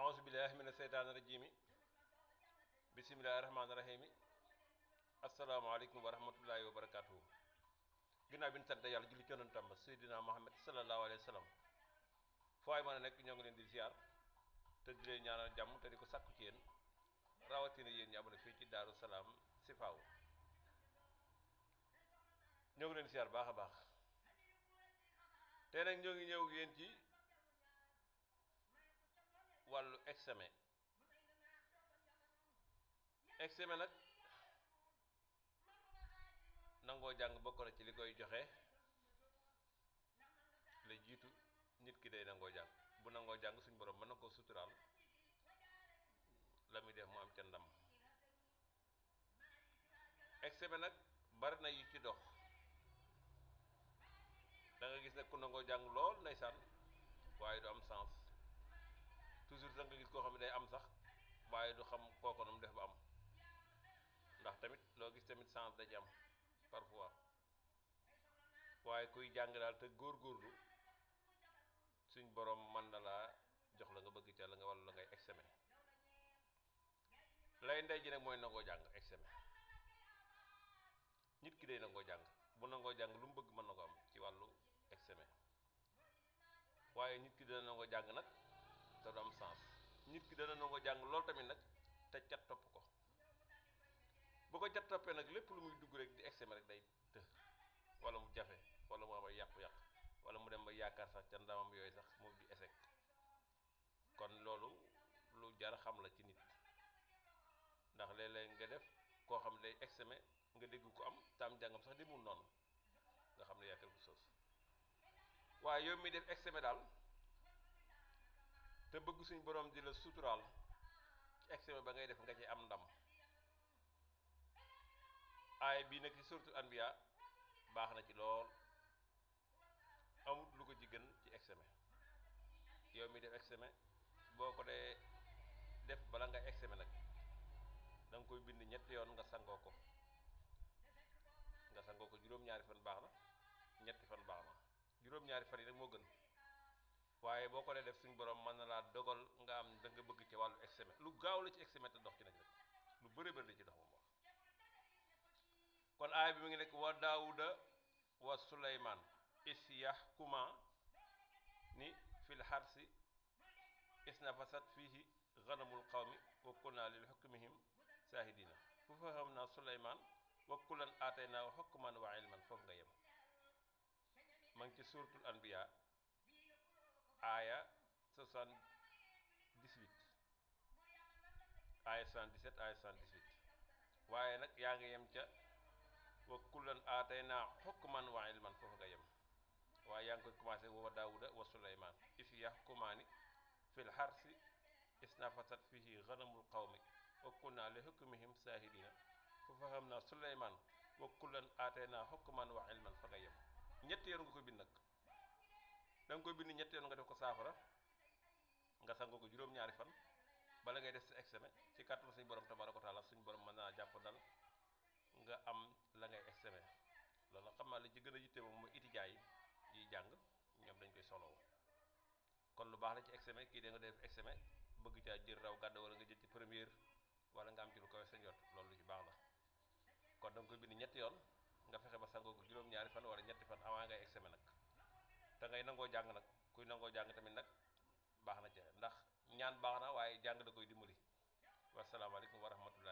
أعوذ بالله من الشيطان الرجيم بسم الله الرحمن الرحيم السلام عليكم ورحمة الله وبركاته ginnaaw bi ñu sant yàlla julli ci yonentam ba Seydina Muhammad sallallahu alayhi wa sallam foo ay mën a nekk ñoo ngi leen di ziar te di leen ñaanal jàmm te di ko sàkku ci yéen rawatina yéen ñi abonné fii ci Daaru Salaam Sifaaw ñoo ngi leen ziar baax a baax te nag ñoo ngi ñëw yéen ci wàllu examen nag nangoo jàng bokk na ci li koy joxe la jiitu nit ki day nangoo jàng bu nangoo jàng suñu borom mën na koo suturaal la muy def mu am ca ndam examen nag bari na yu ci dox da nga gis ne ku nangoo jàng lool ndeysaan waaye du am sens toujours da nga gis koo xam ne day am sax waaye du xam kooku nu mu def ba am ndax tamit loo gis tamit sens da ci am parfois waaye kuy jàng daal te góorgóorlu suñ borom mën na laa jox la nga bëgg ca la nga wàllu la ngay examen lay ndey ji nag mooy nangoo jàng examen nit ki day nangoo jàng bu nangoo jàng lu mu bëgg mën na ko am ci wàllu examen waaye nit ki dana nangoo jàng nag te du am sens nit ki dana nangoo jàng loolu tamit nag te cat topp ko bu ko cat toppee nag lépp lu muy dugg rek di examen rek day të wala mu jafe wala mu am ay yàqu-yàq wala mu dem ba yaakaar sax ca ndamam yooyu sax mu di échec kon loolu lu jar xam la ci nit ndax léeg-léeg nga def koo xam ne day examen nga dégg ko am tam jàngam sax di mun noonu nga xam ne yaa quelque chose waaye yow mi def examen daal te bëgg suñ borom di la suturaal ci examen ba ngay def nga ci am ndam aay bii nag ci suratul anbiya baax na ci lool amut lu ko ci gën ci examen yow mi def examen boo ko dee def bala nga examen nag da nga koy bind ñetti yoon nga sangoo ko juróom-ñaari fan baax na ñetti fan baax na juróom-ñaari fan yi nag moo gën waaye boo ko dee def suñu borom mën na laa dogal nga am da nga bëgg ci wàllu examen lu gaaw la ci examen te dox ci nag lu bëri bëri la ci dox moom wax kon aaya bi mu ngi nekk wa daawuda wa suleymaan is yaxkuma ni fil xarsi is nafasat fiihi ganamul qawmi wa kunna lil xukmihim saahidina fu faham naa suleymaan wa kullan aataynaa xukman wa ilman foofu nga yem ma ngi ci suuratul anbiya aaya 78 aaya 77 aaya 78 waaye nag yaa ngi yem ca wa kullan aataynaa xukman wa ilman foofu nga yem waaye yaa ngi koy commencé wa daawuda wa suleymaan is yaxkumaani fil xarsi isnafasat fihi ganamul qawmi wa kunna li hukmihim saahidina fa fahamna suleymaan wa kullan aataynaa xukman wa ilman fa nga yem ñetti yoon nga koy bind nag da nga koy bind ñetti yoon nga def ko saafara nga sangoo ko juróom-ñaari fan bala ngay def sa examen ci kàttan suñu borom tabaaraka wa taala suñu borom mën naa jàpp dal nga am la ngay examen loolu xam naa li ci gën a yitte moom mooy étudiants yi yiy jàng ñoom dañ koy soxlawoo kon lu baax la ci examen kii da nga def examen bëgg caa jël raw gàdd wala nga jël ci première wala nga am ci lu kawe sa njot loolu lu ci baax la kon da nga koy bind ñetti yoon nga fexe ba sangoo ko juróom-ñaari fan wala ñetti fan avant ngay examen nag te ngay nangoo jàng nag kuy nangoo jàng tamit nag baax na ca ndax ñaan baax na waaye jàng da koy dimbali wasalaamaaleykum wa rahmatulah.